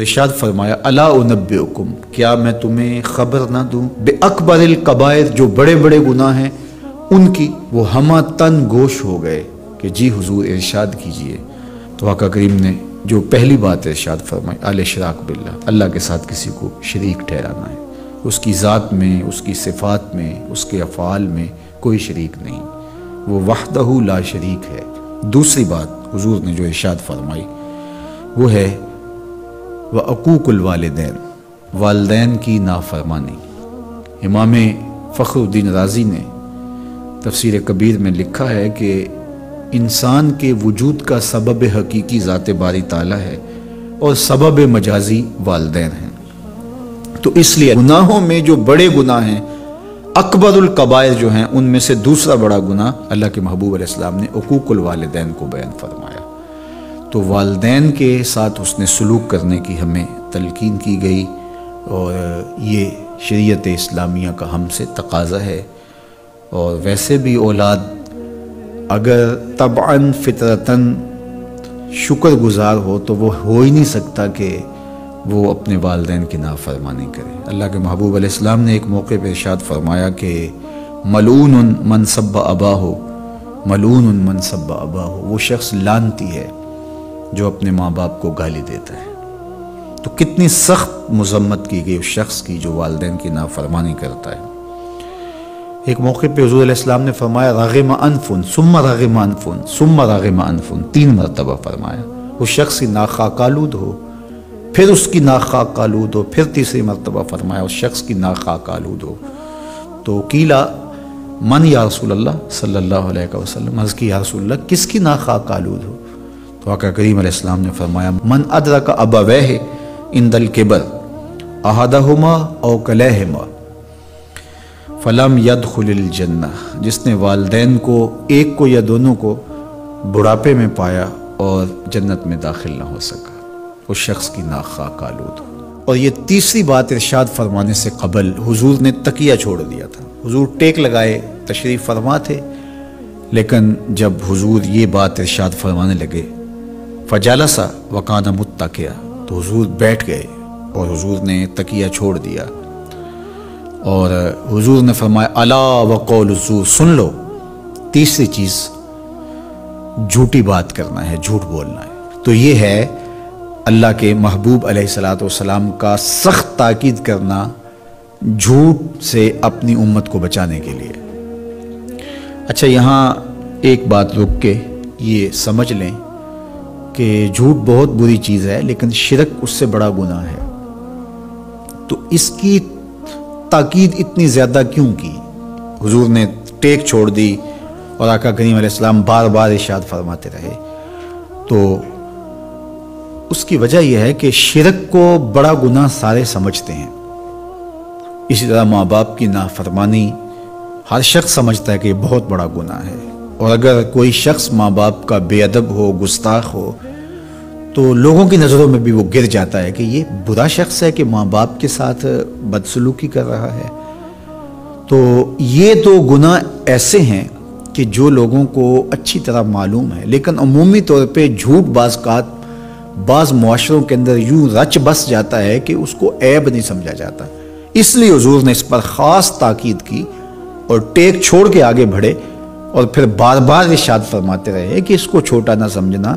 ارشاد فرمایا الا انبئکم، کیا میں تمہیں خبر نہ دوں بے اکبر الکبائر، جو بڑے بڑے گناہ ہیں ان کی۔ وہ ہمہ تن گوش ہو گئے کہ جی حضور ارشاد کیجئے۔ تو آقا کریم نے جو پہلی بات ارشاد فرمائی الاشراک باللہ، اللہ کے ساتھ کسی کو شریک ٹھہرانا ہے، اس کی ذات میں، اس کی صفات میں، اس کے افعال میں کوئی شریک نہیں، وہ وحدہ لا شریک ہے۔ دوسری بات حضور نے جو ارشاد فرمائی وہ ہے وعقوق الوالدین، والدین کی نافرمانی۔ امام فخر الدین رازی نے تفسیر کبیر میں لکھا ہے کہ انسان کے وجود کا سبب حقیقی ذات باری تعالیٰ ہے اور سبب مجازی والدین ہیں۔ تو اس لیے گناہوں میں جو بڑے گناہ ہیں، اکبر الکبائر جو ہیں، ان میں سے دوسرا بڑا گناہ اللہ کے محبوب علیہ السلام نے عقوق الوالدین کو بیان فرمایا۔ تو والدین کے ساتھ حسن سلوک کرنے کی ہمیں تلقین کی گئی، اور یہ شریعت اسلامیہ کا ہم سے تقاضا ہے۔ اور ویسے بھی اولاد اگر طبعاً فطرتاً شکر گزار ہو تو وہ ہو ہی نہیں سکتا کہ وہ اپنے والدین کی نافرمانی کرے۔ اللہ کے محبوب علیہ السلام نے ایک موقع پہ ارشاد فرمایا کہ ملعون من سب اباہ، ملعون من سب اباہ، وہ شخص لعنتی ہے جو اپنے ماں باپ کو گالی دیتا ہے۔ تو کتنی سخت مذمت کی گئی اس شخص کی جو والدین کی نافرمانی کرتا ہے۔ ایک موقع پہ حضور علیہ السلام نے فرمایا رغم انفن ثم رغم انفن ثم رغم انفن، 3 مرتبہ فرمایا۔ اس شخص کی ناک خاک آلود ہو، پھر اس کی ناک خاک آلود ہو، پھر تیسری مرتبہ فرمایا اس شخص کی ناک خاک آلود ہو۔ تو قیلا من یا رسول اللہ صلی اللہ علیہ وسلم، عرض کی یا رسول اللہ کس کی ناک خاک آلود ہو؟ تو آقا کریم علیہ السلام نے فرمایا من ادرک ابویہ عند الکبر احدہما او کلیہما فلم يدخل الجنہ، جس نے والدین کو، ایک کو یا دونوں کو، بڑھاپے میں پایا اور جنت میں داخل نہ ہو سکا، اس شخص کی ناک خاک آلود ہو۔ اور یہ تیسری بات ارشاد فرمانے سے قبل حضور نے تکیہ چھوڑ دیا تھا۔ حضور ٹیک لگائے تشریف فرما تھے، لیکن جب حضور یہ بات ارشاد فرمانے لگے فجلس وکان متکئا، تو حضور بیٹھ گئے اور حضور نے تکیہ چھوڑ دیا، اور حضور نے فرمایا الا وقول الزور، سن لو، تیسری چیز جھوٹی بات کرنا ہے، جھوٹ بولنا ہے۔ تو یہ ہے اللہ کے محبوب علیہ الصلوۃ والسلام کا سخت تاکید کرنا جھوٹ سے اپنی امت کو بچانے کے لیے۔ اچھا، یہاں ایک بات رک کے یہ سمجھ لیں کہ جھوٹ بہت بری چیز ہے، لیکن شرک اس سے بڑا گناہ ہے۔ تو اس کی تاکید اتنی زیادہ کیوں کی؟ حضور نے ٹیک چھوڑ دی اور آقا کریم علیہ السلام بار بار ارشاد فرماتے رہے۔ تو اس کی وجہ یہ ہے کہ شرک کو بڑا گناہ سارے سمجھتے ہیں۔ اسی طرح ماں باپ کی نافرمانی ہر شخص سمجھتا ہے کہ یہ بہت بڑا گناہ ہے، اور اگر کوئی شخص ماں باپ کا بے ادب ہو، گستاخ ہو، تو لوگوں کی نظروں میں بھی وہ گر جاتا ہے کہ یہ برا شخص ہے کہ ماں باپ کے ساتھ بدسلوکی کر رہا ہے۔ تو یہ دو گناہ ایسے ہیں کہ جو لوگوں کو اچھی طرح معلوم ہے، لیکن عمومی طور پہ جھوٹ بعض معاشروں کے اندر یوں رچ بس جاتا ہے کہ اس کو عیب نہیں سمجھا جاتا۔ اس لیے حضور نے اس پر خاص تاکید کی اور ٹیک چھوڑ کے آگے بڑھے، اور پھر بار بار ارشاد فرماتے رہے کہ اس کو چھوٹا نہ سمجھنا۔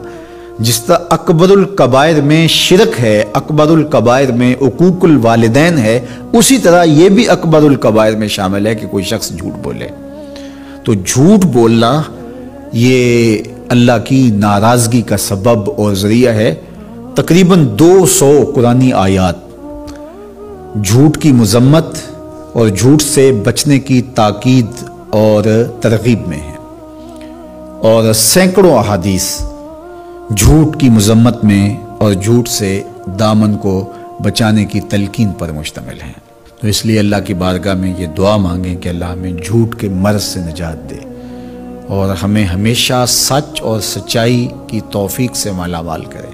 جس طرح اکبر الکبائر میں شرک ہے، اکبر الکبائر میں عقوق الوالدین ہے، اسی طرح یہ بھی اکبر الکبائر میں شامل ہے کہ کوئی شخص جھوٹ بولے۔ تو جھوٹ بولنا یہ اللہ کی ناراضگی کا سبب اور ذریعہ ہے۔ تقریباً 200 قرآنی آیات جھوٹ کی مذمت اور جھوٹ سے بچنے کی تاکید اور ترغیب میں ہے، اور سینکڑوں احادیث جھوٹ کی مذمت میں اور جھوٹ سے دامن کو بچانے کی تلقین پر مشتمل ہیں۔ تو اس لیے اللہ کی بارگاہ میں یہ دعا مانگیں کہ اللہ ہمیں جھوٹ کے مرض سے نجات دے، اور ہمیں ہمیشہ سچ اور سچائی کی توفیق سے مالا مال کرے۔